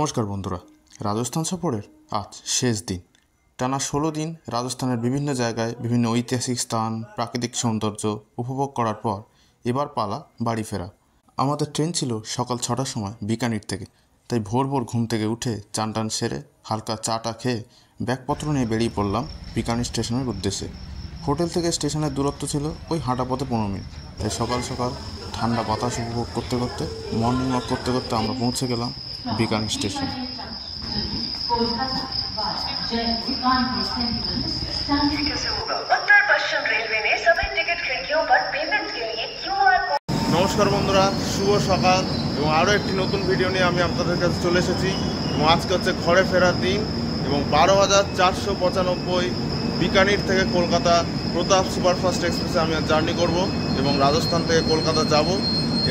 নমস্কার বন্ধুরা, রাজস্থান সফরের আজ শেষ দিন। টানা 16 দিন রাজস্থানের বিভিন্ন জায়গায় বিভিন্ন ঐতিহাসিক স্থান, প্রাকৃতিক সৌন্দর্য উপভোগ করার পর এবার পালা বাড়ি ফেরা। আমাদের ট্রেন ছিল সকাল 6টার সময় বিকানির থেকে, তাই ভোর ভোর ঘুম থেকে উঠে চান টান সেরে হালকা চাটা খেয়ে ব্যাগপত্র নিয়ে বেরিয়ে পড়লাম বিকানির স্টেশনের উদ্দেশ্যে। হোটেল থেকে স্টেশনের দূরত্ব ছিল ওই হাঁটা পথে 15 মিনিট, তাই সকাল সকাল ঠান্ডা বাতাস উপভোগ করতে করতে মর্নিং ওয়াক করতে করতে আমরা পৌঁছে গেলাম বিকানির স্টেশনে। নমস্কার বন্ধুরা, শুভ সকাল এবং আরও একটি নতুন ভিডিও নিয়ে আমি আপনাদের কাছে চলে এসেছি। এবং আজকে হচ্ছে ঘরে ফেরার দিন এবং 12,495 বিকানির থেকে কলকাতা প্রতাপ সুপারফাস্ট এক্সপ্রেসে আমি জার্নি করব এবং রাজস্থান থেকে কলকাতা যাব।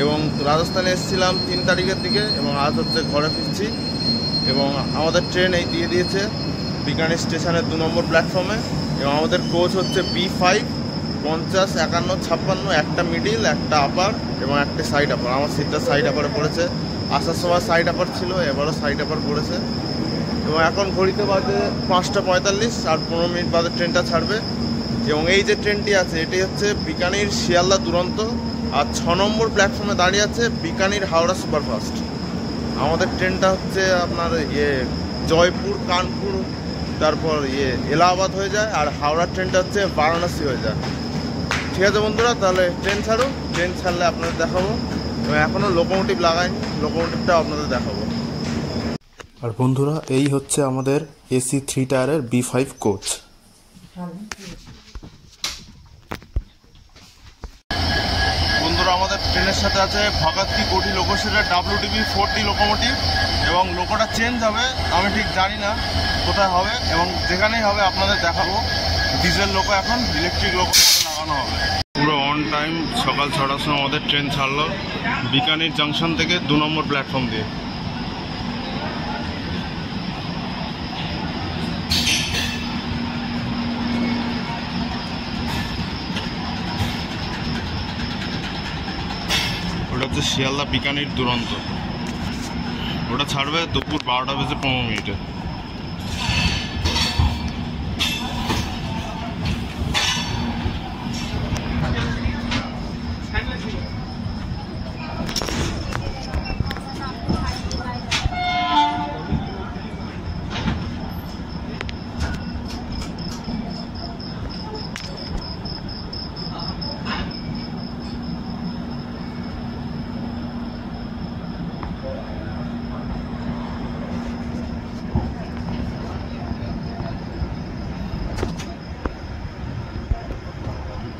এবং রাজস্থানে এসেছিলাম 3 তারিখের দিকে এবং আজ হচ্ছে ঘরে ফিরছি। এবং আমাদের ট্রেন এই দিয়ে দিয়েছে বিকানির স্টেশনের 2 নম্বর প্ল্যাটফর্মে। এবং আমাদের কোচ হচ্ছে B5, 50, 51, 56, একটা মিডিল, একটা আপার এবং একটা সাইড আপার। আমার সিটটা সাইড আপারে পড়েছে। আসার সময় সাইড আপার ছিল, এবারও সাইড আপার পড়েছে। এবং এখন ঘড়িতে বাজে 5টা 45 আর 15 মিনিট বাদে ট্রেনটা ছাড়বে। এবং এই যে ট্রেনটি আছে এটি হচ্ছে বিকানির শিয়ালদা দুরন্ত, আর 6 নম্বর প্ল্যাটফর্মে দাঁড়িয়ে আছে বিকানির হাওড়া সুপারফাস্ট। আমাদের ট্রেনটা হচ্ছে আপনার জয়পুর, কানপুর, তারপর এলাহাবাদ হয়ে যায়, আর হাওড়ার ট্রেনটা হচ্ছে বারাণসী হয়ে যায়। ঠিক আছে বন্ধুরা, তাহলে ট্রেন ছাড়ুন। ট্রেন ছাড়লে আপনাদের দেখাবো। এবং এখনও লোকোমোটিভ লাগাইনি, লোকোমোটিভটা আপনাদের দেখাবো। আর বন্ধুরা, এই হচ্ছে আমাদের AC 3 টায়ারের B5 কোচ। বন্ধুরা, আমাদের ট্রেনের সাথে আছে ভগৎ কি কোঠি লোকোশেডের WDB 4D লোকোমোটিভ। এবং লোকোটা চেঞ্জ হবে, আমি ঠিক জানি না কোথায় হবে, এবং যেখানেই হবে আপনাদের দেখাবো। ডিজেল লোকো এখন ইলেকট্রিক লোকো লাগানো হবে। পুরো অন টাইম সকাল 6টার সময় আমাদের ট্রেন ছাড়লো বিকানির জাংশন থেকে 2 নম্বর প্ল্যাটফর্ম দিয়ে। ওটা হচ্ছে শিয়ালদা বিকানির দুরন্ত। ওটা ছাড়বে দুপুর 12:15।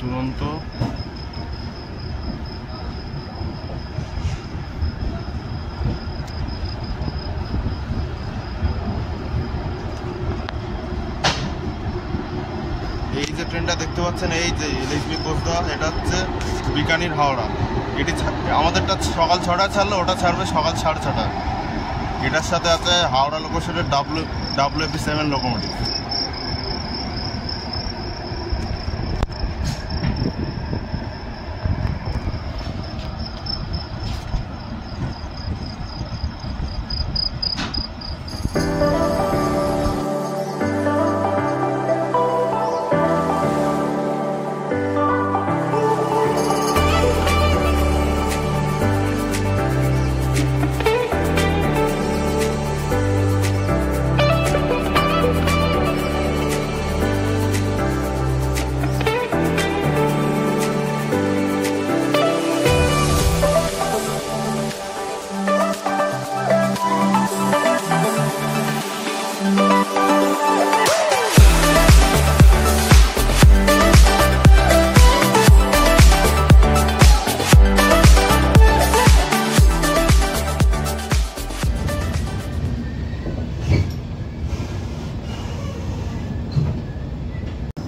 দুরন্ত এই যে ট্রেনটা দেখতে পাচ্ছেন, এই যে LHB কোচটা, এটা হচ্ছে বিকানির হাওড়া। এটি আমাদেরটা সকাল 6টায় ছাড়লো, ওটা ছাড়বে সকাল 6:30টায়। এটার সাথে আছে হাওড়া লোকোশেডের WFB7 লোকোমোটিভ।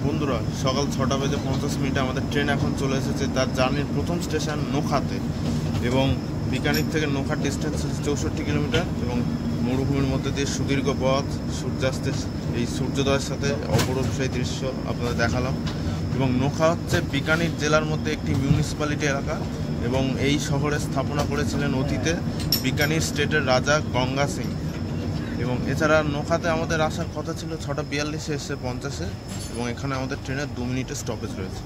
বন্ধুরা, সকাল 6:50 আমাদের ট্রেন এখন চলে এসেছে তার জার্নির প্রথম স্টেশন নোখাতে। এবং বিকানির থেকে নোখার ডিস্টেন্স 64 কিলোমিটার। এবং মরুভূমির মধ্যে দিয়ে সুদীর্ঘ পথ, সূর্যাস্তের এই সূর্যোদয়ের সাথে অপরূপ সেই দৃশ্য আপনাদের দেখালাম। এবং নোখা হচ্ছে বিকানির জেলার মধ্যে একটি মিউনিসিপ্যালিটি এলাকা এবং এই শহরে স্থাপনা করেছিলেন অতীতে বিকানির স্টেটের রাজা গঙ্গা সিং। এবং এছাড়া নোখাতে আমাদের আসার কথা ছিল 6:42-এ, এসে 50-এ, এবং এখানে আমাদের ট্রেনের 2 মিনিটের স্টপেজ রয়েছে।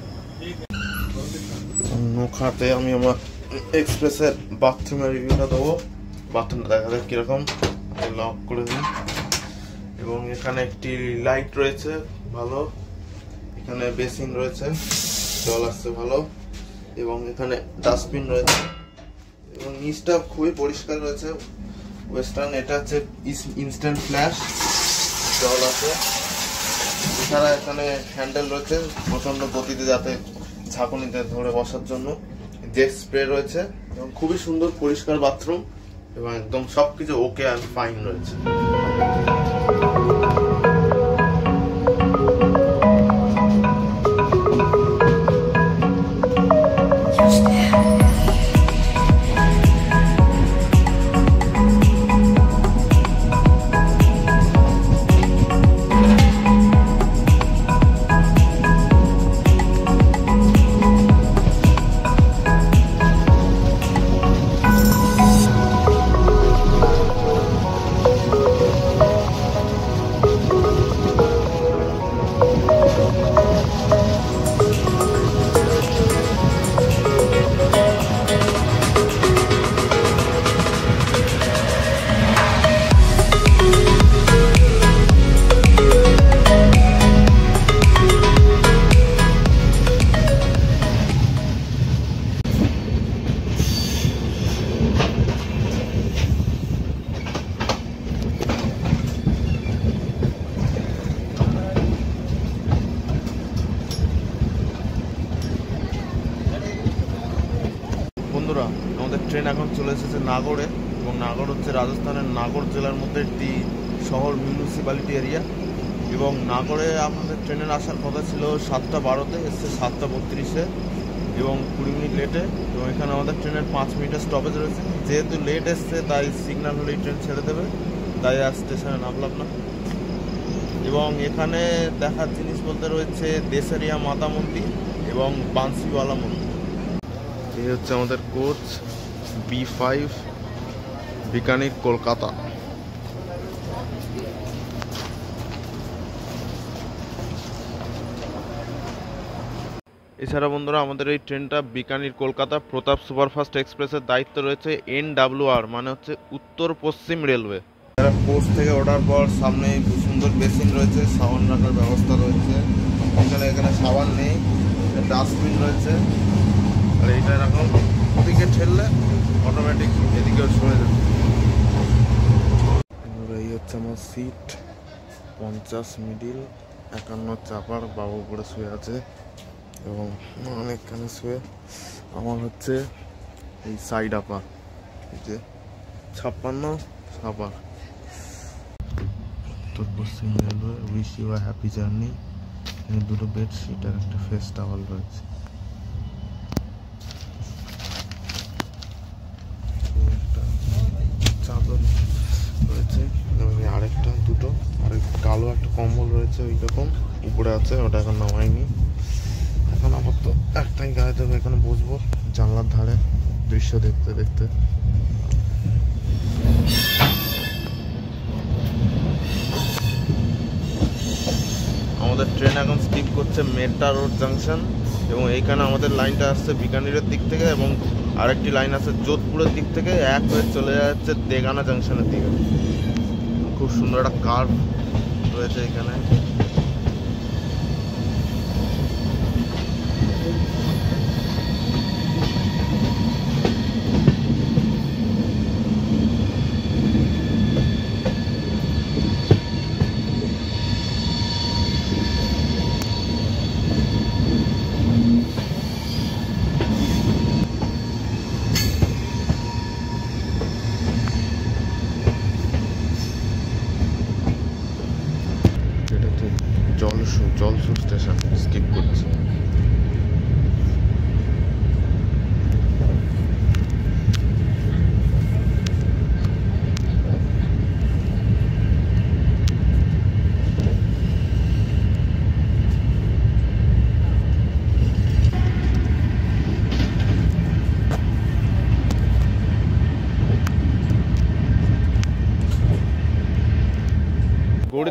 নোখাতে আমি আমার এক্সপ্রেসের বাথরুমের রিভিউটা দেবো। বাথরুমটা দেখা যায় কীরকম, লক করে দিই। এবং এখানে একটি লাইট রয়েছে ভালো, এখানে বেসিন রয়েছে, জল আসছে ভালো, এবং এখানে ডাস্টবিন রয়েছে, এবং নিচটা খুবই পরিষ্কার রয়েছে। ওয়েস্টার্ন, এটা হচ্ছে ইনস্ট্যান্ট ফ্ল্যাশ, জল আছে। এছাড়া এখানে হ্যান্ডেল রয়েছে প্রচন্ড গতিতে, যাতে ঝাঁকুনিতে ধরে বসার জন্য। জেট স্প্রে রয়েছে, এবং খুবই সুন্দর পরিষ্কার বাথরুম, এবং একদম সবকিছু ওকে আর ফাইন রয়েছে। বন্ধুরা, আমাদের ট্রেন এখন চলে এসেছে নাগড়ে, এবং নাগড় হচ্ছে রাজস্থানের নাগড় জেলার মধ্যে একটি শহর, মিউনিসিপ্যালিটি এরিয়া। এবং নাগড়ে আমাদের ট্রেনের আসার কথা ছিল 7:12-তে, এসছে 7:32-এ, এবং 20 মিনিট লেটে। এবং এখানে আমাদের ট্রেনের 5 মিনিটের স্টপেজ রয়েছে। যেহেতু লেট এসছে, তাই সিগন্যাল হলেই ট্রেন ছেড়ে দেবে, তাই আর স্টেশনে নামলাম না। এবং এখানে দেখার জিনিস বলতে রয়েছে দেশারিয়া মাতা মন্দির এবং বাঁশিওয়ালা মন্দির। এই হচ্ছে আমাদের কোচ B5 বিকানির কলকাতা। এছাড়া বন্ধুরা, আমাদের এই ট্রেনটা বিকানির কলকাতা প্রতাপ সুপারফাস্ট এক্সপ্রেসের দায়িত্ব রয়েছে NWR, মানে হচ্ছে উত্তর পশ্চিম রেলওয়ে। কোচ থেকে ওঠার পর সামনে সুন্দর বেসিন রয়েছে, সাবান রাখার ব্যবস্থা রয়েছে। এখানে সাবান নেই, ডাস্টবিন রয়েছে। আর এইটা এরকম ওদিকে ঠেললে অটোমেটিক এদিকেও সরে যাবে। এই হচ্ছে আমার সিট, 50 মিডিল, 51 চাপার, বাবু উপরে শুয়ে আছে, এবং অনেকখানে শুয়ে। আমার হচ্ছে এই সাইড আপার, এই যে 56 চাপার। উত্তর পশ্চিম railway, wish you a happy journey. এখানে দুটো বেডশিট আর একটা ফেস টাওয়াল রয়েছে। চাদর রয়েছে, আরেকটা দুটো, আরেক কালো একটা কম্বল রয়েছে, ওই রকম উপরে আছে, ওটা এখন নামাইনি। এখন আপাতত একটাই গায়ে দেবে, এখানে বসবো জানলার ধারে দৃশ্য দেখতে দেখতে। আমাদের ট্রেন এখন স্কিপ করছে মেটা রোড জাংশন, এবং এইখানে আমাদের লাইনটা আসছে বিকানিরের দিক থেকে, এবং আরেকটি লাইন আছে যোধপুরের দিক থেকে, এক হয়ে চলে যাচ্ছে দেগানা জাংশনের দিকে। খুব সুন্দর একটা কার্ভ রয়েছে এখানে।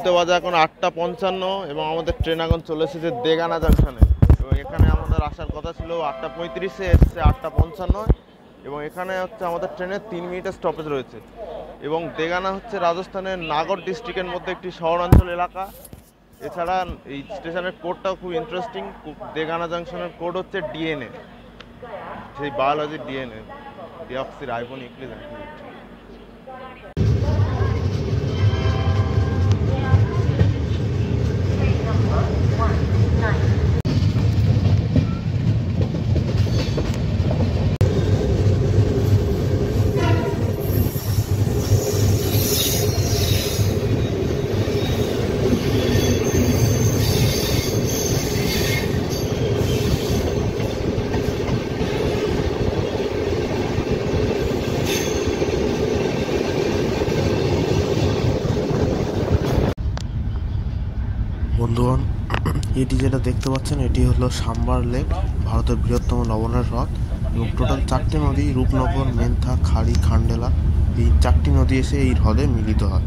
ঘড়িতে বাজে এখন 8:55 এবং আমাদের ট্রেন এখন চলে এসেছে দেগানা জাংশনে। এবং এখানে আমাদের আসার কথা ছিল 8:35-এ, এসছে 8:55 এবং এখানে হচ্ছে আমাদের ট্রেনের 3 মিনিটের স্টপেজ রয়েছে। এবং দেগানা হচ্ছে রাজস্থানের নাগর ডিস্ট্রিক্টের মধ্যে একটি শহরাঞ্চল এলাকা। এছাড়া এই স্টেশনের কোডটাও খুব ইন্টারেস্টিং। দেগানা জাংশনের কোড হচ্ছে ডিএনএ, সেই biology DNA, deoxy ribonucleic acid. বন্ধুগণ, এটি যেটা দেখতে পাচ্ছেন এটি হলো সাম্বার লেক, ভারতের বৃহত্তম লবণের হ্রদ। এবং টোটাল 4টি নদী, রূপনগর, মেন্থা, খাড়ি, খান্ডেলা, এই 4টি নদী এসে এই হ্রদে মিলিত হয়।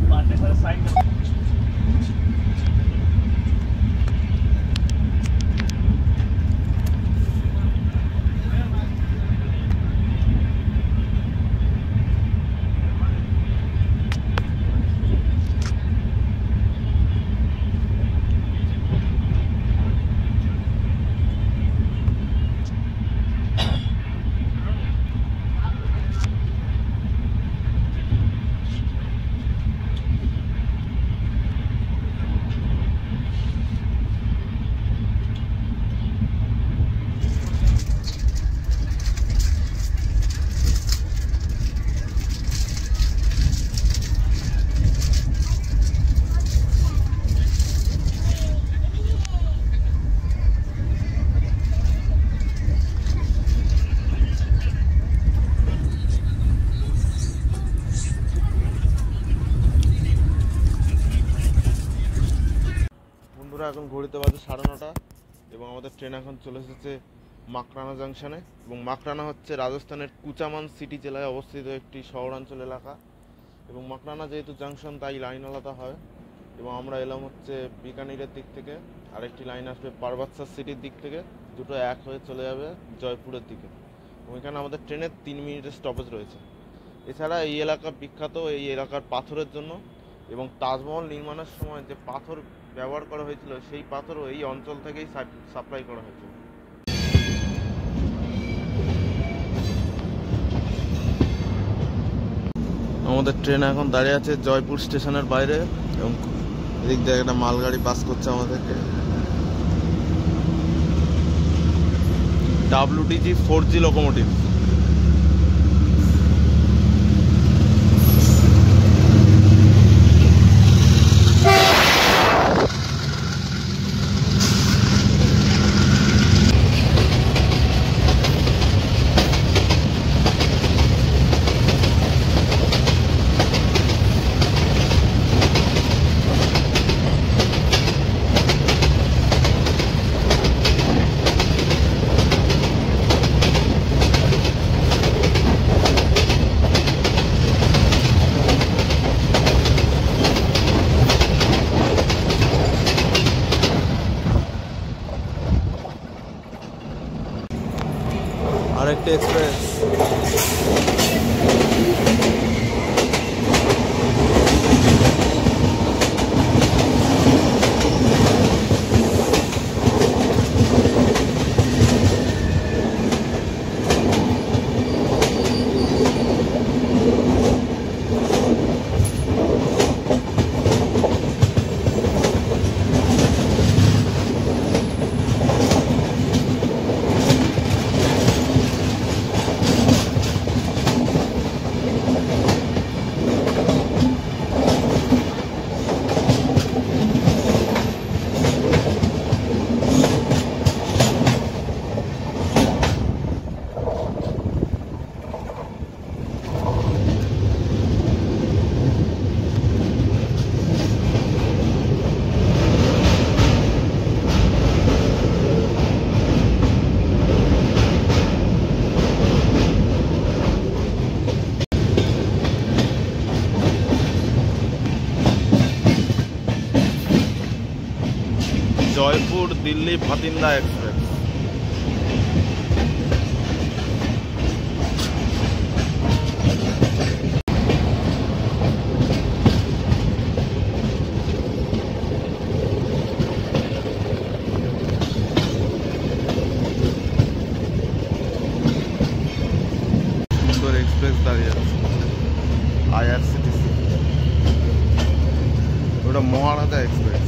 বন্ধুরা, এখন ঘড়িতে বাজে 9:30 এবং আমাদের ট্রেন এখন চলে এসেছে মাকরানা জাংশনে। এবং মাকরানা হচ্ছে রাজস্থানের কুচামান সিটি জেলায় অবস্থিত একটি শহরাঞ্চল এলাকা। এবং মাকরানা যেহেতু জাংশন, তাই লাইন আলাদা হয়। এবং আমরা এলাম হচ্ছে বিকানিরের দিক থেকে, আরেকটি লাইন আসবে পারবাতসার সিটির দিক থেকে, দুটো এক হয়ে চলে যাবে জয়পুরের দিকে। এবং এখানে আমাদের ট্রেনের 3 মিনিটের স্টপেজ রয়েছে। এছাড়া এই এলাকা বিখ্যাত এই এলাকার পাথরের জন্য। এবং তাজমহল নির্মাণের সময় যে পাথর ব্যবহার করা হয়েছিল, সেই পাথরও এই অঞ্চল থেকেই সাপ্লাই করা হয়েছিল। আমাদের ট্রেন এখন দাঁড়িয়ে আছে জয়পুর স্টেশনের বাইরে এবং এদিক দিয়ে একটা মালগাড়ি পাস করছে আমাদেরকে। WTG 4G locomotive. Jaipur Delhi Bathinda express. সুন্দর এক্সপ্রেস দাঁড়িয়ে আছে, IRCTC, ওটা মহারাজা এক্সপ্রেস।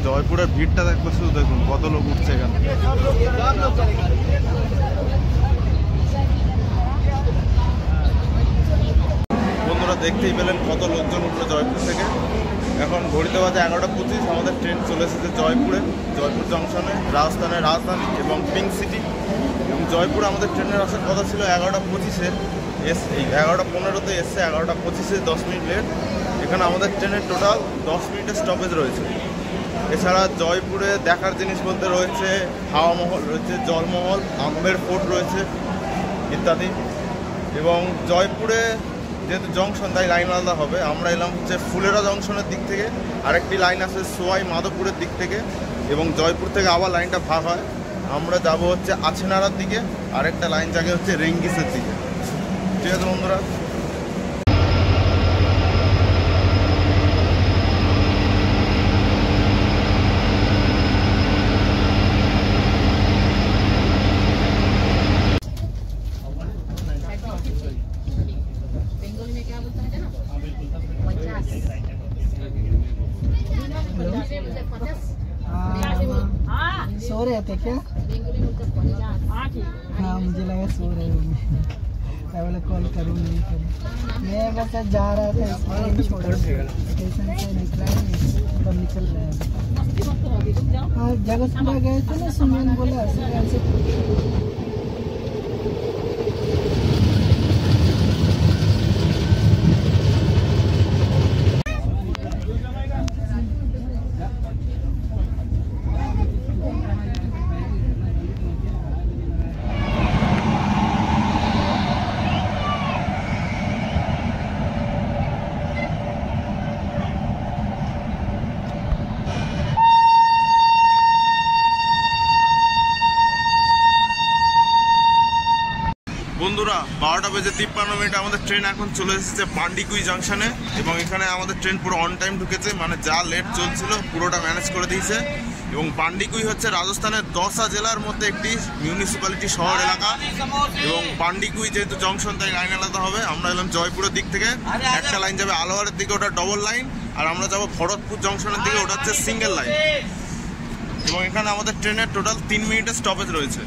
জয়পুরের ভিড়টা দেখবো, শুধু দেখুন কত লোক উঠছে এখানে। বন্ধুরা দেখতেই পেলেন কত লোকজন উঠলো জয়পুর থেকে। এখন ঘড়িতে বাজে 11:25। আমাদের ট্রেন চলে এসেছে জয়পুরে, জয়পুর জংশনে, রাজস্থানের রাজধানী এবং পিঙ্ক সিটি। এবং জয়পুরে আমাদের ট্রেনের আসার কথা ছিল 11:25-এ, 11:15-তে এসছে, 11:25-এ 10 মিনিট লেট। এখানে আমাদের ট্রেনের টোটাল 10 মিনিটের স্টপেজ রয়েছে। এছাড়া জয়পুরে দেখার জিনিস বলতে রয়েছে হাওয়া মহল রয়েছে, জলমহল, আমের ফোর্ট রয়েছে ইত্যাদি। এবং জয়পুরে যেহেতু জংশন, তাই লাইন আলাদা হবে। আমরা এলাম হচ্ছে ফুলেরা জংশনের দিক থেকে, আরেকটি লাইন আছে সোয়াই মাধবপুরের দিক থেকে, এবং জয়পুর থেকে আবার লাইনটা ভাগ হয়। আমরা যাব হচ্ছে আছেনারার দিকে, আরেকটা লাইন জাগে হচ্ছে রেঙ্গিসের দিকে। ঠিক আছে বন্ধুরা। सो रहे थे क्या? हाँ मुझे लगा सो रहे होंगे, मैं बोला कॉल करूँ नहीं करूँ। मैं बस जा रहा था स्टेशन से, निकला नहीं तब निकल रहा है। हाँ जगतपुरा गए थे ना, सुमन बोला ऐसे। বন্ধুরা 12:53 আমাদের ট্রেন এখন চলে এসেছে পান্ডিকুই জাংশনে। এবং এখানে আমাদের ট্রেন পুরো অন টাইম ঢুকেছে, মানে যা লেট চলছিল পুরোটা ম্যানেজ করে দিয়েছে। এবং পান্ডিকুই হচ্ছে রাজস্থানের 10টা জেলার মধ্যে একটি মিউনিসিপ্যালিটি শহর এলাকা। এবং পান্ডিকুই যেহেতু জংশন, তাই লাইন আলাদা হবে। আমরা এলাম জয়পুরের দিক থেকে, একটা লাইন যাবে আলোয়ারের দিকে, ওটা ডবল লাইন। আর আমরা যাবো ভরতপুর জংশনের দিকে, ওটা হচ্ছে সিঙ্গেল লাইন। এবং এখানে আমাদের ট্রেনের টোটাল 3 মিনিটের স্টপেজ রয়েছে।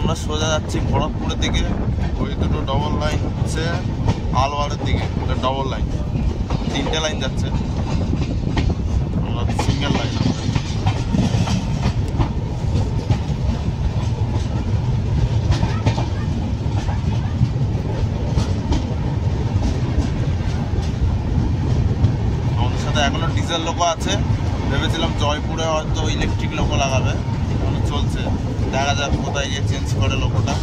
আমরা সোজা যাচ্ছি ভরতপুরের দিকে, ওই দুটো ডবল লাইন হচ্ছে আলওয়ারের দিকে, ওটা ডবল লাইন, 3টে লাইন যাচ্ছে, আমরা সিঙ্গেল লাইন। আমাদের সাথে এখনো ডিজেল লোকো আছে, ভেবেছিলাম জয়পুরে হয়তো ইলেকট্রিক লোকো লাগাবে, এখনো চলছে, দেখা যাক কোথায় গিয়ে চেঞ্জ করে লোকোটা।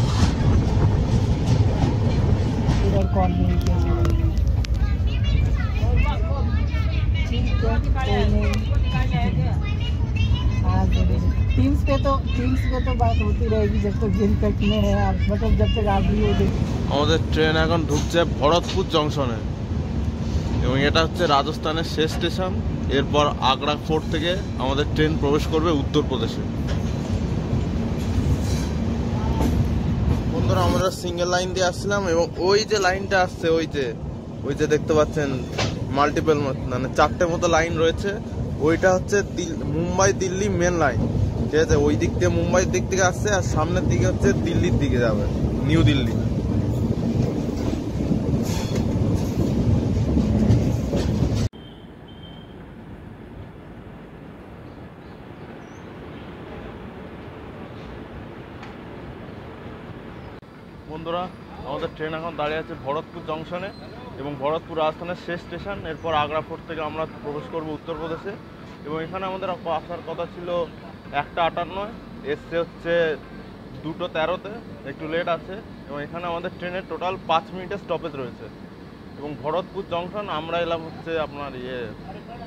टीम्स पे तो बात होती रहेगी जब तक दिन तक में है, मतलब जब तक आप भी हो। আমাদের ট্রেন এখন ঢুকছে ভরতপুর জংশনে, এবং এটা হচ্ছে রাজস্থানের শেষ স্টেশন। এরপর আগ্রা ফোর্ট থেকে আমাদের ট্রেন প্রবেশ করবে উত্তরপ্রদেশে। বন্ধুরা আমরা সিঙ্গেল লাইন দিয়ে আসছিলাম, এবং ওই যে লাইনটা আসছে, ওই যে ওই যে দেখতে পাচ্ছেন মাল্টিপল মানে 4টে মতো লাইন রয়েছে। ওইটা হচ্ছে মুম্বাই দিল্লি মেন লাইন, ঠিক আছে। ওই দিক দিয়ে মুম্বাইয়ের দিক থেকে আসছে, আর সামনের দিকে হচ্ছে দিল্লির দিকে যাবে, নিউ দিল্লি। বন্ধুরা, আমাদের ট্রেন এখন দাঁড়িয়ে আছে ভরতপুর জংশনে, এবং ভরতপুর রাজস্থানের শেষ স্টেশন। এরপর আগ্রা ফোর্ট থেকে আমরা প্রবেশ করব উত্তরপ্রদেশে। এবং এখানে আমাদের আসার কথা ছিল 1:58, এসছে হচ্ছে 2:13-তে, একটু লেট আছে। এবং এখানে আমাদের ট্রেনের টোটাল 5 মিনিটের স্টপেজ রয়েছে। এবং ভরতপুর জংশন আমরা এলাম হচ্ছে আপনার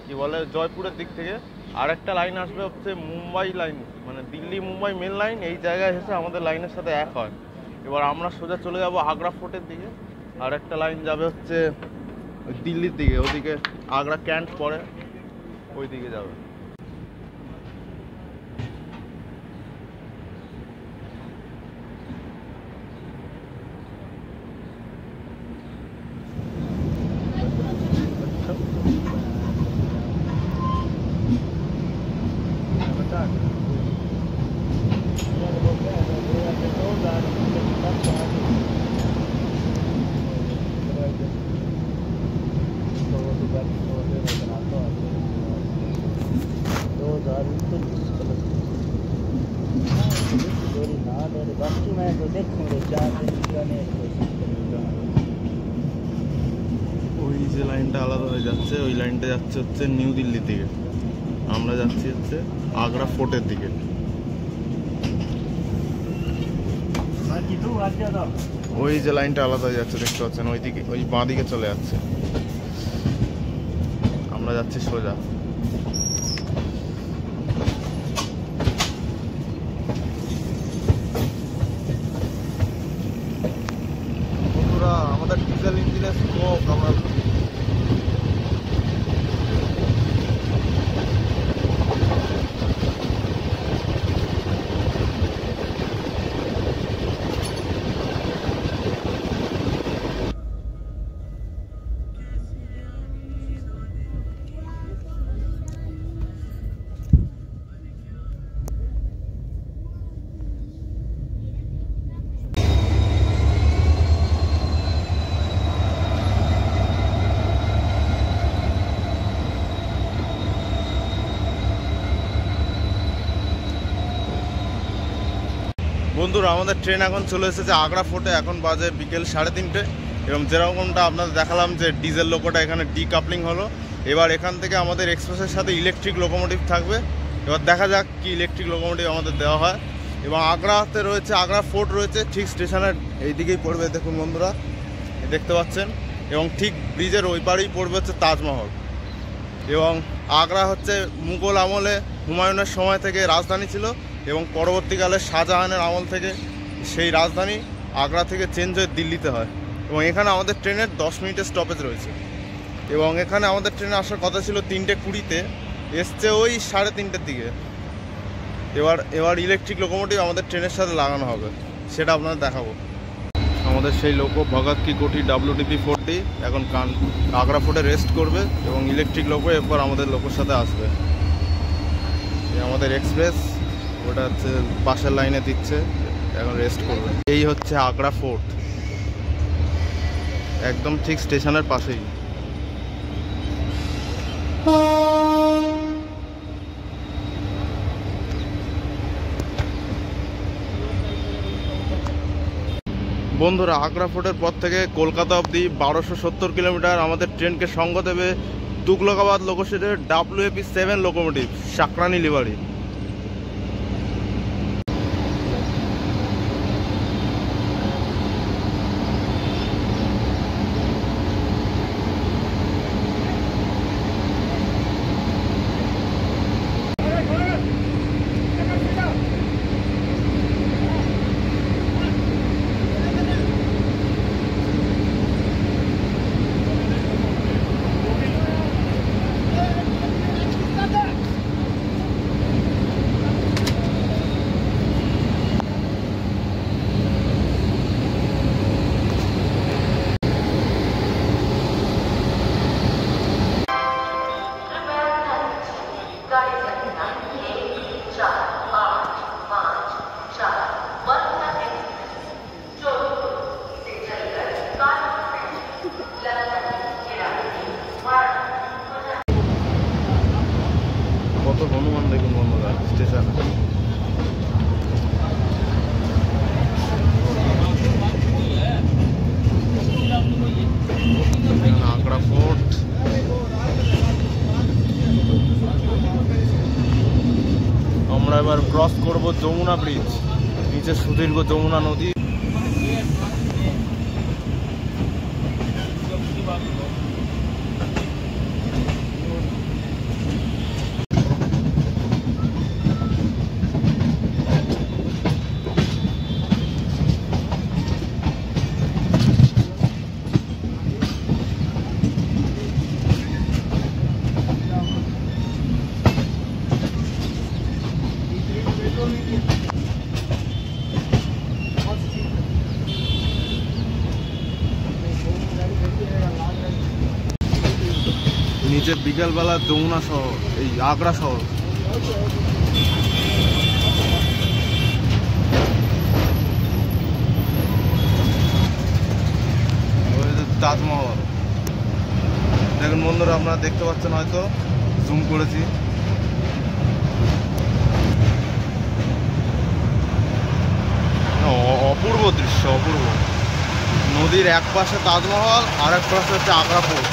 কি বলে জয়পুরের দিক থেকে। আর একটা লাইন আসবে হচ্ছে মুম্বাই লাইন, মানে দিল্লি মুম্বাই মেন লাইন। এই জায়গায় এসে আমাদের লাইনের সাথে এক হয়। এবার আমরা সোজা চলে যাব আগ্রা ফোর্টের দিকে, আর একটা লাইন যাবে হচ্ছে দিল্লির দিকে, ওদিকে আগ্রা ক্যান্ট পরে ওই দিকে যাবে। ওই যে লাইনটা আলাদা হয়ে যাচ্ছে, ওই লাইনটা যাচ্ছে হচ্ছে নিউ দিল্লির দিকে, আমরা যাচ্ছি হচ্ছে আগ্রা ফোর্টের দিকে। ওই যে লাইনটা আলাদা হয়ে যাচ্ছে দেখতে পাচ্ছেন, ওই দিকে, ওই বাঁ দিকে চলে যাচ্ছে। আমরা যাচ্ছি সোজা। বন্ধুরা, আমাদের ডিজেল ইঞ্জিনের স্মোক আমরা বন্ধুরা, আমাদের ট্রেন এখন চলে এসেছে আগ্রা ফোর্টে। এখন বাজে বিকেল 3:30, এবং যেরকমটা আপনাদের দেখালাম যে ডিজেল লোকোটা এখানে ডিকাপলিং হলো। এবার এখান থেকে আমাদের এক্সপ্রেসের সাথে ইলেকট্রিক লোকোমোটিভ থাকবে। এবার দেখা যাক কি ইলেকট্রিক লোকোমোটিভ আমাদের দেওয়া হয়। এবং আগ্রাতে রয়েছে, আগ্রা ফোর্ট রয়েছে ঠিক স্টেশনের এই দিকেই পড়বে, দেখুন বন্ধুরা দেখতে পাচ্ছেন। এবং ঠিক ব্রিজের ওই পারেই পড়বে হচ্ছে তাজমহল। এবং আগ্রা হচ্ছে মুঘল আমলে হুমায়ুনের সময় থেকে রাজধানী ছিল, এবং পরবর্তীকালে শাহজাহানের আমল থেকে সেই রাজধানী আগ্রা থেকে চেঞ্জ হয়ে দিল্লিতে হয়। এবং এখানে আমাদের ট্রেনের 10 মিনিটের স্টপেজ রয়েছে। এবং এখানে আমাদের ট্রেনে আসার কথা ছিল 3:20-তে, এসছে ওই 3:30-র দিকে। এবার ইলেকট্রিক লোকোমোটিভ আমাদের ট্রেনের সাথে লাগানো হবে, সেটা আপনাদের দেখাবো। আমাদের সেই লোকো ভগৎ কি কোঠি WDP-40 এখন আগ্রা ফোর্টে রেস্ট করবে, এবং ইলেকট্রিক লোকো এরপর আমাদের লোকোর সাথে আসবে। আমাদের এক্সপ্রেস ওটা হচ্ছে পাশের লাইনে দিচ্ছে, এখন রেস্ট করবে। এই হচ্ছে আগ্রা ফোর্ট, একদম ঠিক স্টেশনের পাশেই। বন্ধুরা, আগ্রা ফোর্টের পর থেকে কলকাতা অবধি 1270 কিলোমিটার আমাদের ট্রেনকে সঙ্গ দেবে তুগলকাবাদ লোকোশেডের WAP-7 লোকোমোটিভ সাকরানি লিভারি। হনুমান দেখুন বন্ধুরা স্টেশন। আগ্রা ফোর্ট। আমরা এবার ক্রস করব যমুনা ব্রিজ, নিচে সুদীর্ঘ যমুনা নদী। নিচে বিকেলবেলা যমুনা শহর, এই আগ্রা শহর। তাজমহল দেখুন বন্ধুরা, আপনারা দেখতে পাচ্ছেন, হয়তো জুম করেছি। অপূর্ব দৃশ্য, অপূর্ব। নদীর এক পাশে তাজমহল, আর এক পাশে হচ্ছে আগ্রা ফোর্ট।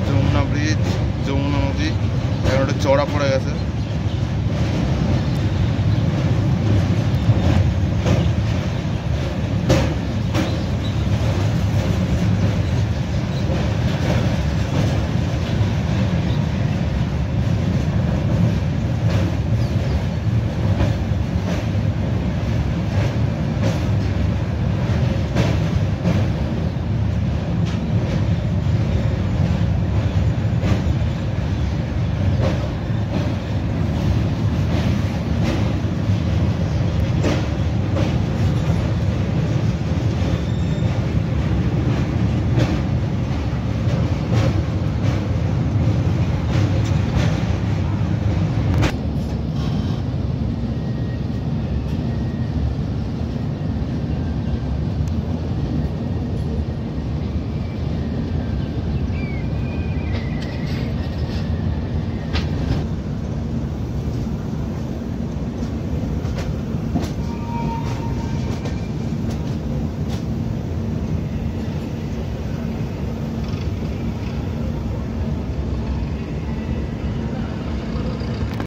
যমুনা ব্রিজ, যমুনা নদী একটা চড়া পড়ে গেছে।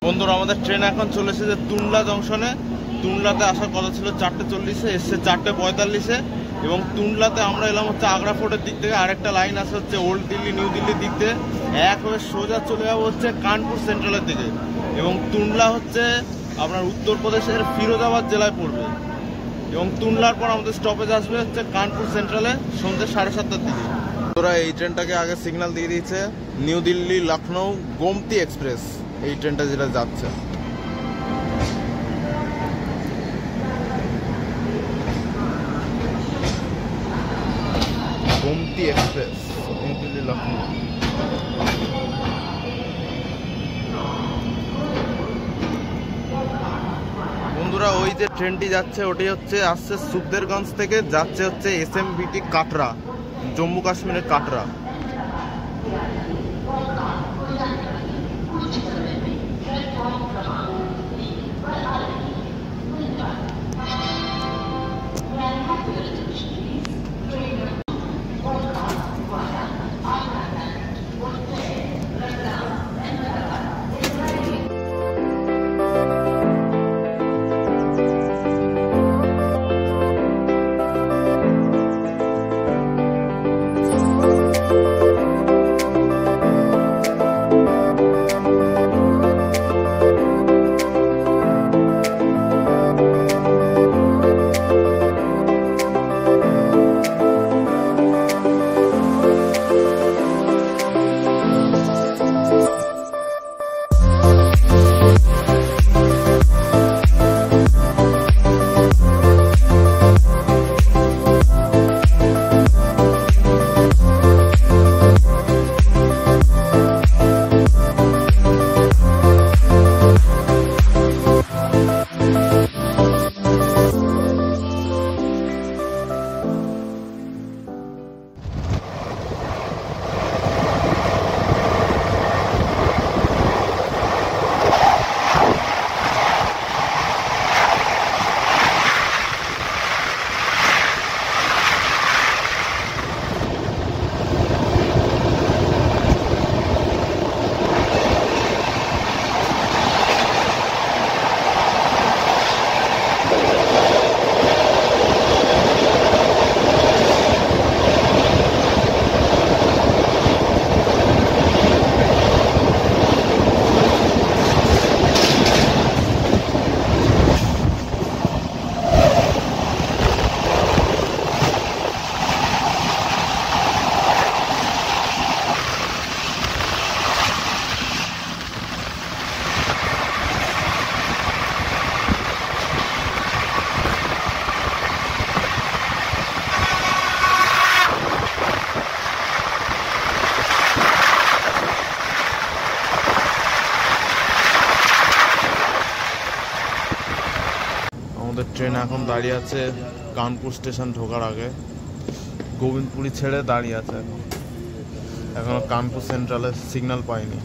বন্ধুরা, আমাদের ট্রেন এখন চলে এসেছে তুন্ডলা জংশনে। তুন্ডলাতে আসার কথা ছিল 4:40-এ, এসছে 4:45-এ। এবং তুন্ডলাতে আমরা এলাম হচ্ছে আগ্রা ফোর্টের দিক থেকে। আরেকটা লাইন আছে হচ্ছে ওল্ড দিল্লি, নিউ দিল্লির দিক থেকে। এক হয়ে সোজা চলে যাবো হচ্ছে কানপুর সেন্ট্রালের দিকে। এবং তুন্ডলা হচ্ছে আপনার উত্তরপ্রদেশের ফিরোজাবাদ জেলায় পড়বে। এবং তুন্ডলার পর আমাদের স্টপেজ আসবে হচ্ছে কানপুর সেন্ট্রালে সন্ধ্যে 7:30-টার দিকে। ওরা এই ট্রেনটাকে আগে সিগন্যাল দিয়ে দিয়েছে, নিউ দিল্লি লখনৌ গোমতি এক্সপ্রেস এই ট্রেনটা যেটা যাচ্ছে। Gomti express, new Delhi Lucknow. বন্ধুরা, ওই যে ট্রেনটি যাচ্ছে ওটি হচ্ছে আসছে সুখদেরগঞ্জ থেকে, যাচ্ছে হচ্ছে SMBT কাটরা, জম্মু কাশ্মীরের কাটরা। এখন দাঁড়িয়ে আছে কানপুর স্টেশন ঢোকার আগে। গোবিন্দপুরি ছেড়ে দাঁড়িয়ে আছে এখনো কানপুর সেন্ট্রালে সিগন্যাল পাইনি।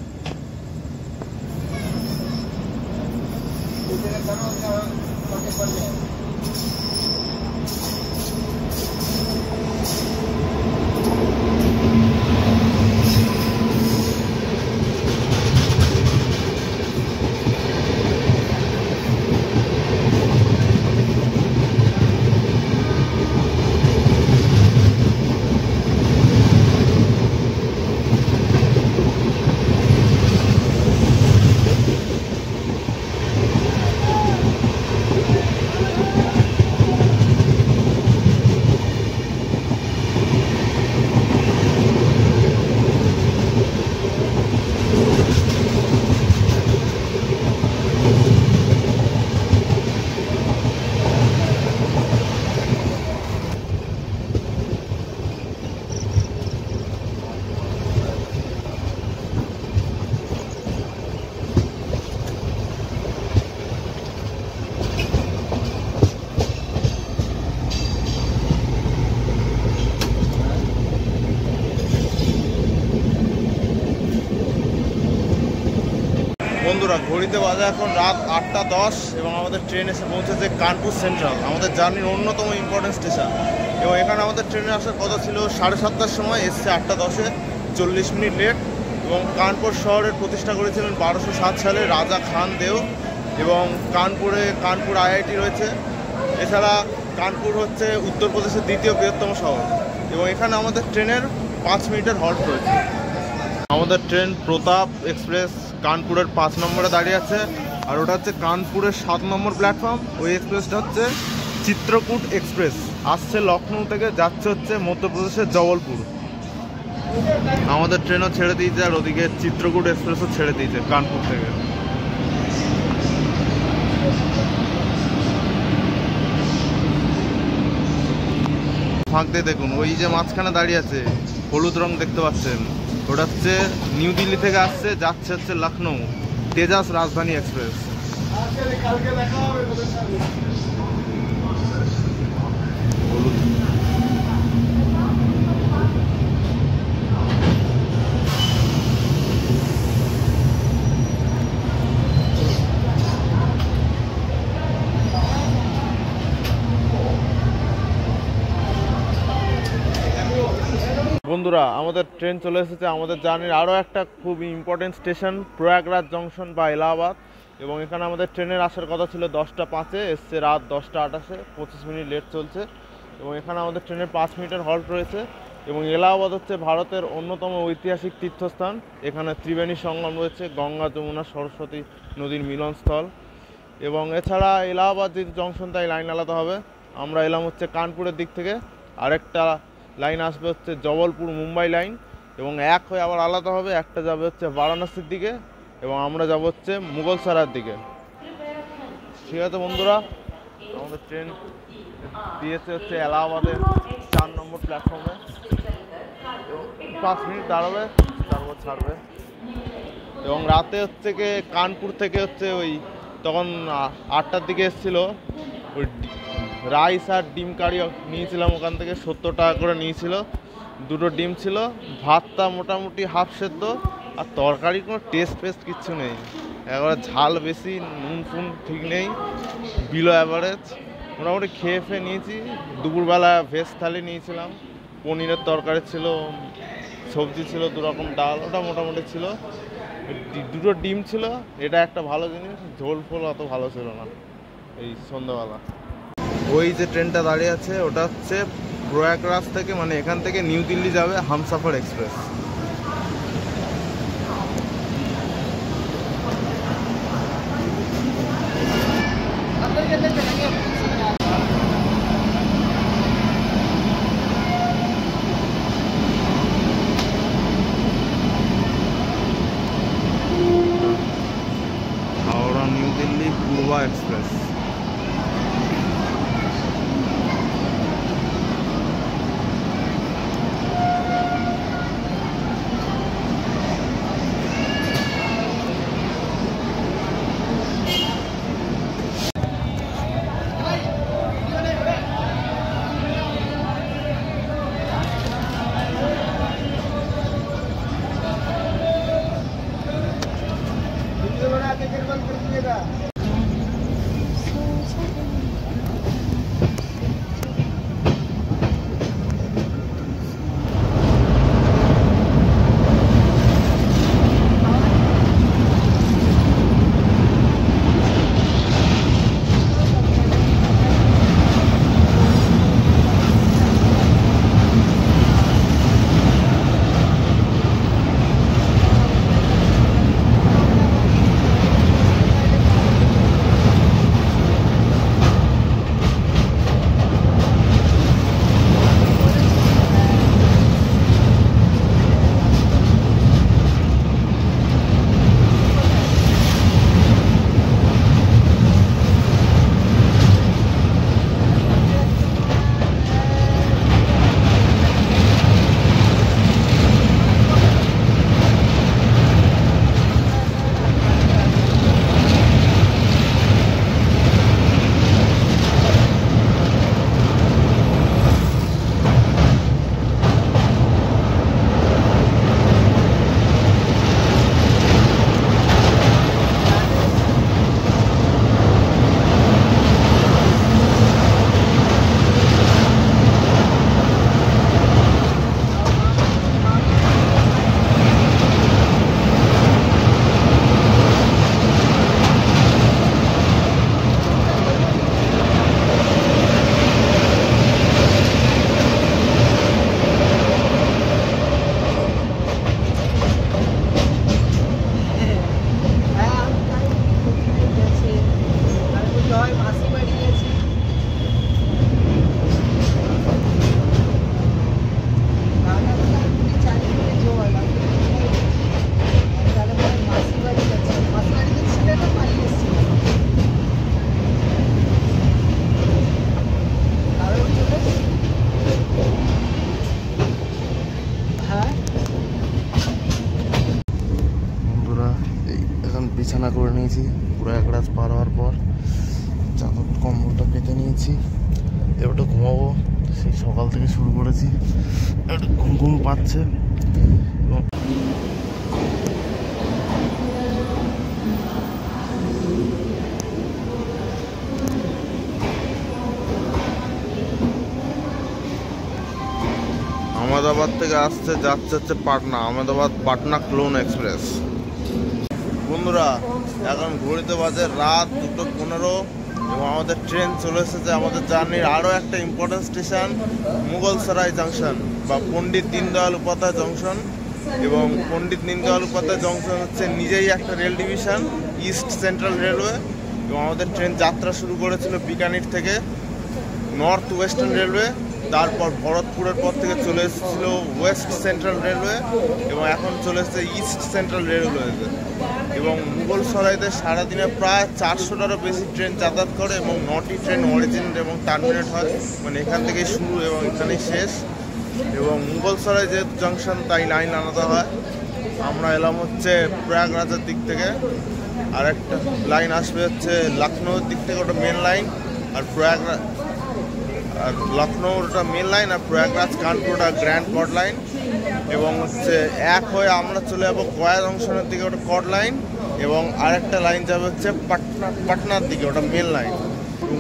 বন্ধুরা, ঘড়িতে বাজে এখন রাত 8:10 এবং আমাদের ট্রেন এসে পৌঁছেছে কানপুর সেন্ট্রাল, আমাদের জার্নির অন্যতম ইম্পর্টেন্ট স্টেশন। এবং এখানে আমাদের ট্রেনে আসার কথা ছিল 7:30টার সময়, এসছে 8:10-এ, 40 মিনিট লেট। এবং কানপুর শহরের প্রতিষ্ঠা করেছিলেন 1207 সালে রাজা খান দেও। এবং কানপুর IIT রয়েছে। এছাড়া কানপুর হচ্ছে উত্তরপ্রদেশের দ্বিতীয় বৃহত্তম শহর। এবং এখানে আমাদের ট্রেনের 5 মিনিটের হল্ট রয়েছে। আমাদের ট্রেন প্রতাপ এক্সপ্রেস কানপুরের 5 নম্বরে দাঁড়িয়ে আছে, আর ওটা হচ্ছে কানপুরের 7 নম্বর প্ল্যাটফর্ম। ওই এক্সপ্রেসটা হচ্ছে চিত্রকূট এক্সপ্রেস, আসছে লখনৌ থেকে, যাচ্ছে হচ্ছে মধ্যপ্রদেশের জবলপুর। আমাদের ট্রেনও ছেড়ে দিয়েছে, আর ওদিকে চিত্রকূট এক্সপ্রেসও ছেড়ে দিয়েছে কানপুর থেকে। ফাঁক দিয়ে দেখুন, ওই যে মাঝখানে দাঁড়িয়ে আছে হলুদ রং দেখতে পাচ্ছেন, ওটা হচ্ছে নিউ দিল্লি থেকে আসছে, যাচ্ছে হচ্ছে লখনৌ, তেজাস রাজধানী এক্সপ্রেস। বন্ধুরা, আমাদের ট্রেন চলে এসেছে আমাদের জার্নির আরও একটা খুব ইম্পর্টেন্ট স্টেশন, প্রয়াগরাজ জংশন বা এলাহাবাদ। এবং এখানে আমাদের ট্রেনের আসার কথা ছিল 10:05-এ, এসছে রাত 10:28-এ, 25 মিনিট লেট চলছে। এবং এখানে আমাদের ট্রেনের 5 মিনিটের হল্ট রয়েছে। এবং এলাহাবাদ হচ্ছে ভারতের অন্যতম ঐতিহাসিক তীর্থস্থান। এখানে ত্রিবেণী সঙ্গম রয়েছে, গঙ্গা যমুনা সরস্বতী নদীর মিলনস্থল। এবং এছাড়া এলাহাবাদ যে জংশন, তাই লাইন আলাদা হবে। আমরা এলাম হচ্ছে কানপুরের দিক থেকে, আরেকটা লাইন আসবে হচ্ছে জবলপুর মুম্বাই লাইন, এবং এক হয়ে আবার আলাদা হবে, একটা যাবে হচ্ছে বারাণসীর দিকে এবং আমরা যাব হচ্ছে মুঘলসরাইয়ের দিকে। ঠিক আছে বন্ধুরা, আমাদের ট্রেন দিয়েছে হচ্ছে এলাহাবাদের 4 নম্বর প্ল্যাটফর্মে। 5 মিনিট দাঁড়াবে, তারপর ছাড়বে। এবং রাতে হচ্ছে কি কানপুর থেকে হচ্ছে ওই তখন 8টার দিকে এসেছিলো, ওই রাইস আর ডিম কারি নিয়েছিলাম ওখান থেকে, 70 টাকা করে নিয়েছিল। 2টো ডিম ছিল, ভাতটা মোটামুটি হাফ সেদ্ধ, আর তরকারি কোনো টেস্ট কিচ্ছু নেই, একবারে ঝাল বেশি, নুন ফুন ঠিক নেই, বিলো অ্যাভারেজ। মোটামুটি খেয়ে নিয়েছি। দুপুরবেলা ভেজ থালি নিয়েছিলাম, পনিরের তরকারি ছিল, সবজি ছিল, 2 রকম ডাল, ওটা মোটামুটি ছিল। 2টো ডিম ছিল, এটা একটা ভালো জিনিস। ঝোল ফোল অত ভালো ছিল না এই সন্ধ্যাবেলা। ওই যে ট্রেনটা দাঁড়িয়ে আছে ওটা হচ্ছে প্রয়াগরাজ থেকে, মানে এখান থেকে নিউ দিল্লি যাবে হামসাফার এক্সপ্রেস। হাওড়া নিউ দিল্লি পূর্বা এক্সপ্রেস। বিছানা করে নিয়েছি প্রয়াগরাজ পার হওয়ার পর। চাদর কম্বলটা পেতে নিয়েছি, এবারটা ঘুমাবো। সেই সকাল থেকে শুরু করেছি, একটু ঘুম ঘুম পাচ্ছে। এবং আহমেদাবাদ থেকে আসছে যাচ্ছে হচ্ছে পাটনা, আহমেদাবাদ পাটনা ক্লোন এক্সপ্রেস। বন্ধুরা এখন ঘড়িতে বাজে রাত 2:15 এবং আমাদের ট্রেন চলে এসেছে আমাদের জার্নির আরও একটা ইম্পর্টেন্ট স্টেশন মুঘলসরাই জাংশন বা পণ্ডিত দীনদয়াল উপাধ্যায় জংশন। এবং পণ্ডিত দীনদয়াল উপাধ্যায় জংশন হচ্ছে নিজেই একটা rail division, east central railway. এবং আমাদের ট্রেন যাত্রা শুরু করেছিল বিকানির থেকে নর্থ ওয়েস্টার্ন রেলওয়ে, তারপর ভরতপুরের পর থেকে চলে এসেছিল ওয়েস্ট সেন্ট্রাল রেলওয়ে এবং এখন চলে এসেছে ইস্ট সেন্ট্রাল রেলওয়েতে। এবং মুঘলসরাইতে সারাদিনে প্রায় 400টারও বেশি ট্রেন যাতায়াত করে এবং 9টি ট্রেন অরিজিনেট এবং টার্মিনেট হয়, মানে এখান থেকেই শুরু এবং এখানেই শেষ। এবং মুঘলসরাই যেহেতু জাংশন তাই লাইন আলাদা হয়। আমরা এলাম হচ্ছে প্রয়াগরাজের দিক থেকে, আর একটা লাইন আসবে হচ্ছে লখনৌর দিক থেকে, ওটা মেন লাইন। আর আর লখনৌর ওটা মেন লাইন, আর প্রয়াগরাজ কানপুরটা গ্র্যান্ড কর্ড লাইন। এবং হচ্ছে এক হয়ে আমরা চলে যাবো গয়া জংশনের দিকে, ওটা কর্ড লাইন। এবং আরেকটা লাইন যাবে হচ্ছে পাটনার দিকে, ওটা মেন লাইন।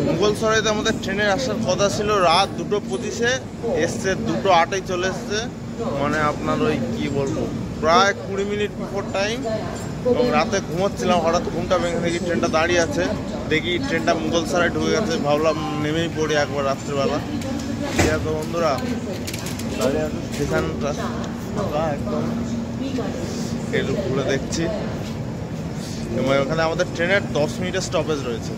মুঘলসরাইতে আমাদের ট্রেনের আসার কথা ছিল রাত 2:25, এসছে 2:08 চলে এসছে, মানে আপনার ওই কী বলবো প্রায় 20 মিনিট বিফোর টাইম। এবং রাতে ঘুমোচ্ছিলাম, হঠাৎ ঘুমটা ভেঙে দেখি ট্রেনটা দাঁড়িয়ে আছে, দেখি ট্রেনটা মুঘলসরাই ঢুকে গেছে। ভাবলাম নেমেই পড়ি একবার রাত্রিবেলা। ঠিক আছে বন্ধুরা, দাঁড়িয়ে আছে স্টেশনটা ফাঁকা একদম, একটু ঘুরে দেখছি। এবং ওখানে আমাদের ট্রেনের 10 মিনিটের স্টপেজ রয়েছে।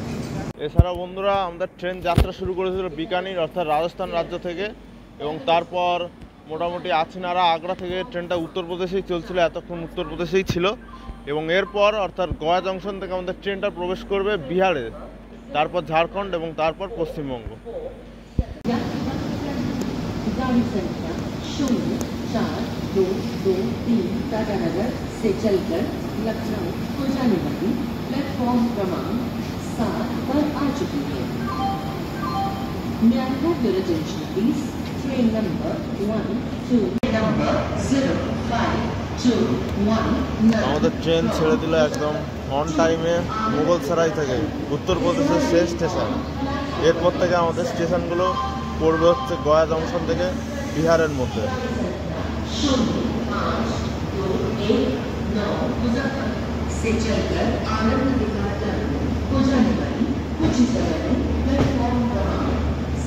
এছাড়া বন্ধুরা আমাদের ট্রেন যাত্রা শুরু করেছিল বিকানির অর্থাৎ রাজস্থান রাজ্য থেকে, এবং তারপর মোটামুটি আছিনারা আগ্রা থেকে ট্রেনটা উত্তরপ্রদেশেই চলছিল, এতক্ষণ উত্তরপ্রদেশেই ছিল। এবং এরপর অর্থাৎ গয়া জংশন থেকে আমাদের ট্রেনটা প্রবেশ করবে বিহারে, তারপর ঝাড়খণ্ড এবং তারপর পশ্চিমবঙ্গ। से चलकर लखनऊ को जाने वाली प्लेटफॉर्म क्रमांक 7 पर आ चुकी है। May I have your attention please? Train number 0521 আমাদের ট্রেন ছেড়ে দিল একদম অন টাইমে মুঘলসরাই থেকে, উত্তরপ্রদেশের শেষ স্টেশন। এরপর থেকে আমাদের স্টেশনগুলো পড়বে হচ্ছে গয়া জংশন থেকে বিহারের মধ্যে। से चलकर आनंद विहार को जाने वाली कुछ सवारी प्लेटफॉर्म क्रमांक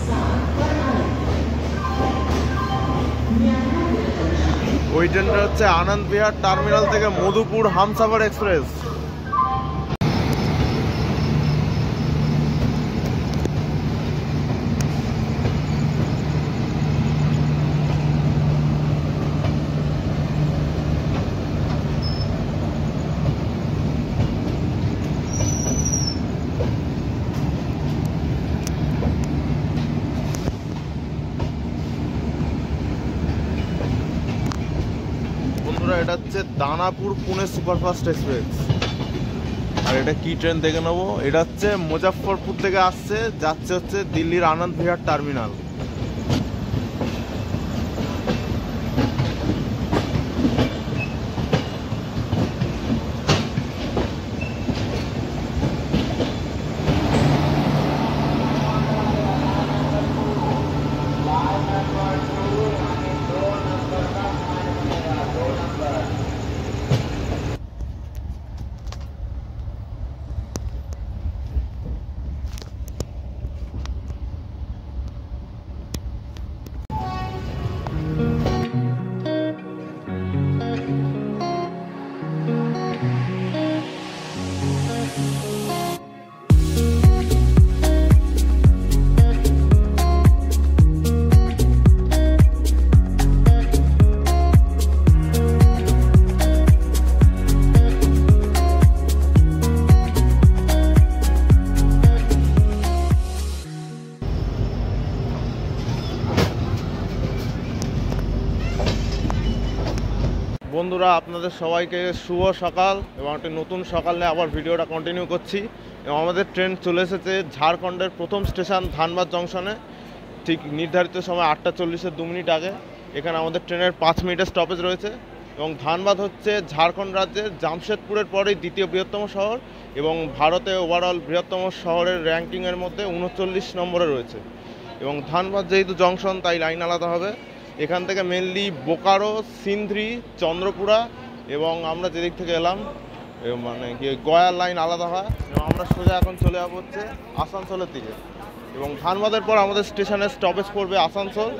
7 पर आ रही है। ওই ট্রেনটা হচ্ছে আনন্দ বিহার টার্মিনাল থেকে মধুপুর হামসাফার এক্সপ্রেস। এটা হচ্ছে দানাপুর পুনে সুপারফাস্ট এক্সপ্রেস। আর এটা কি ট্রেন দেখে নেবো, এটা হচ্ছে মুজাফফরপুর থেকে আসছে, যাচ্ছে হচ্ছে দিল্লির আনন্দ বিহার টার্মিনাল। বন্ধুরা, আপনাদের সবাইকে শুভ সকাল এবং একটি নতুন সকালে আবার ভিডিওটা কন্টিনিউ করছি। এবং আমাদের ট্রেন চলে এসেছে ঝাড়খণ্ডের প্রথম স্টেশন ধানবাদ জংশনে, ঠিক নির্ধারিত সময় 8:40-এর 2 মিনিট আগে। এখানে আমাদের ট্রেনের 5 মিনিটের স্টপেজ রয়েছে। এবং ধানবাদ হচ্ছে ঝাড়খণ্ড রাজ্যের জামশেদপুরের পরেই দ্বিতীয় বৃহত্তম শহর এবং ভারতে ওভারঅল বৃহত্তম শহরের র্যাঙ্কিংয়ের মধ্যে 39 নম্বরে রয়েছে। এবং ধানবাদ যেহেতু জংশন, তাই লাইন আলাদা হবে। এখান থেকে মেনলি বোকারো, সিন্ধ্রি, চন্দ্রপুরা এবং আমরা যেদিক থেকে এলাম মানে কি গয়ার লাইন আলাদা হয়। এবং আমরা সোজা এখন চলে যাবো হচ্ছে আসানসোলের দিকে। এবং ধানবাদের পর আমাদের স্টেশনের স্টপেজ পড়বে আসানসোল।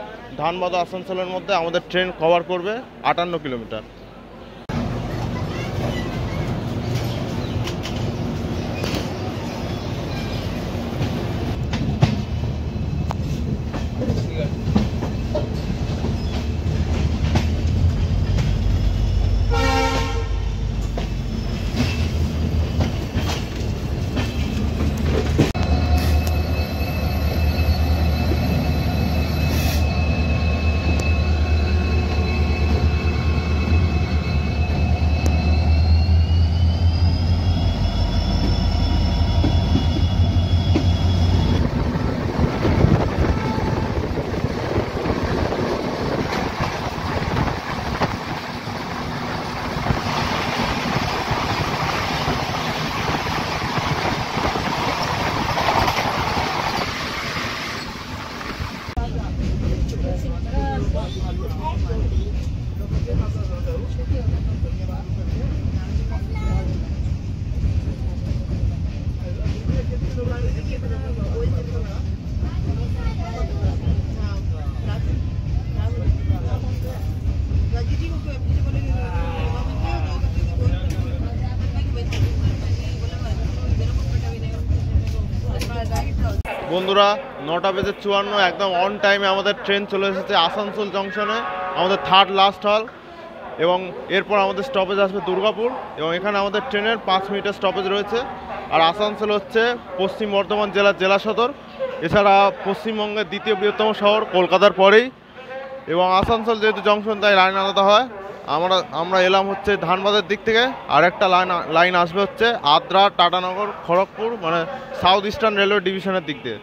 ধানবাদ ও আসানসোলের মধ্যে আমাদের ট্রেন কভার করবে 58 কিলোমিটার। বন্ধুরা, 9:54 একদম অন টাইমে আমাদের ট্রেন চলে এসেছে আসানসোল জংশনে, আমাদের থার্ড লাস্ট হল। এবং এরপর আমাদের স্টপেজ আসবে দুর্গাপুর। এবং এখানে আমাদের ট্রেনের 5 মিনিটের স্টপেজ রয়েছে। আর আসানসোল হচ্ছে পশ্চিম বর্ধমান জেলার জেলা সদর, এছাড়া পশ্চিমবঙ্গের দ্বিতীয় বৃহত্তম শহর কলকাতার পরেই। এবং আসানসোল যেহেতু জংশন, তাই লাইন আলাদা হয়। আমরা এলাম হচ্ছে ধানবাদের দিক থেকে। আর একটা লাইন আসবে হচ্ছে আদ্রা, টাটানগর, খড়গপুর, মানে সাউথ ইস্টার্ন রেলওয়ে ডিভিশনের দিক দিয়ে।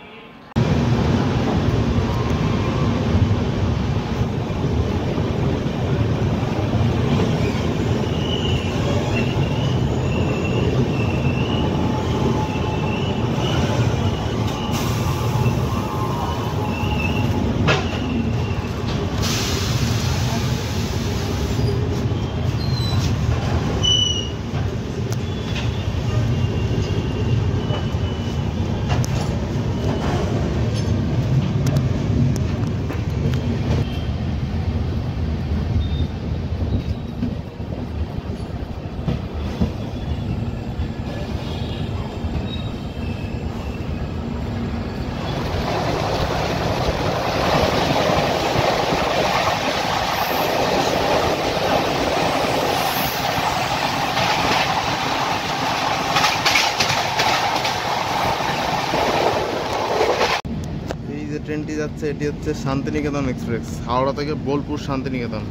ট্রেনটি যাচ্ছে, এটি হচ্ছে শান্তিনিকেতন এক্সপ্রেস, হাওড়া থেকে বোলপুর শান্তিনিকেতন।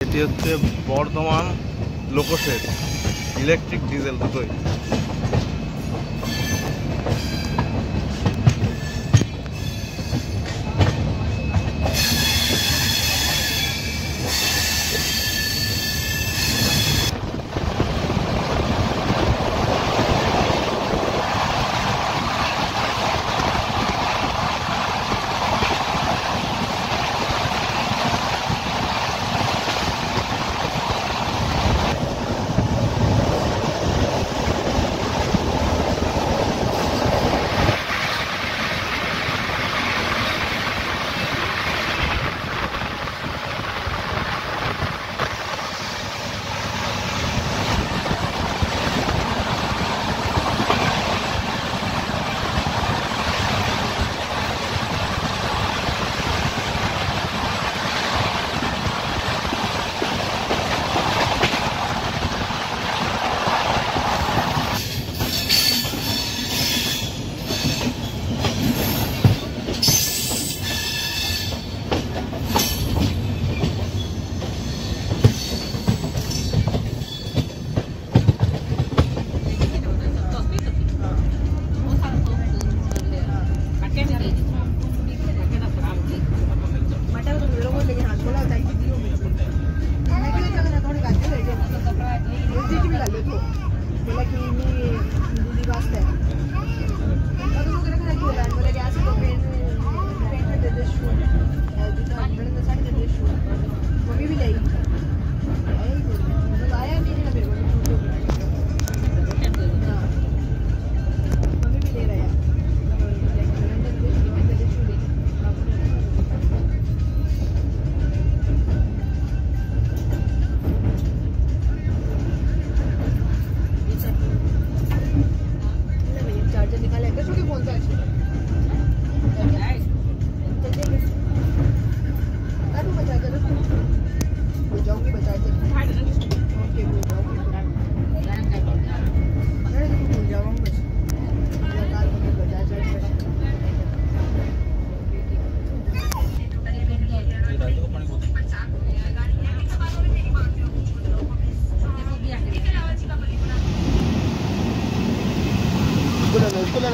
এটি হচ্ছে বর্ধমান লোকোশেড, ইলেকট্রিক ডিজেল দুটোই।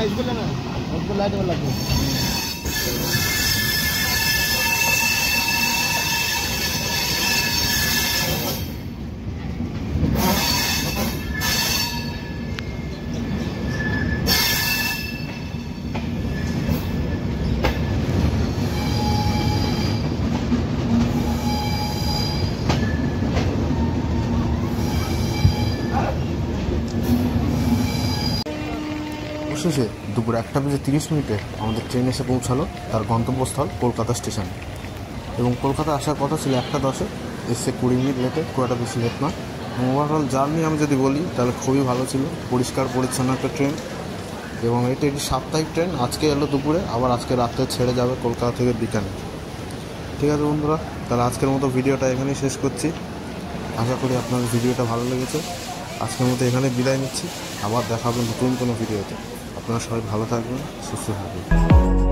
इसको लेना उसको लाइट वाला শেষে দুপুর 1:30 আমাদের ট্রেন এসে পৌঁছালো তার গন্তব্যস্থল কলকাতা স্টেশনে এবং কলকাতা আসার কথা ছিল 1:10, এসে 20 মিনিট লেটে, খুব একটা বেশি লেট না। ওভারঅল জার্নি আমি যদি বলি তাহলে খুবই ভালো ছিল, পরিষ্কার পরিচ্ছন্ন একটা ট্রেন এবং এটি একটি সাপ্তাহিক ট্রেন। আজকে এলো দুপুরে, আবার আজকে রাত্রে ছেড়ে যাবে কলকাতা থেকে বিকানের। ঠিক আছে বন্ধুরা, তাহলে আজকের মতো ভিডিওটা এখানেই শেষ করছি। আশা করি আপনাদের ভিডিওটা ভালো লেগেছে। আজকের মতো এখানে বিদায় নিচ্ছি, আবার দেখা হবে নতুন কোনো ভিডিওতে। আপনারা সবাই ভালো থাকবেন, সুস্থ থাকবেন।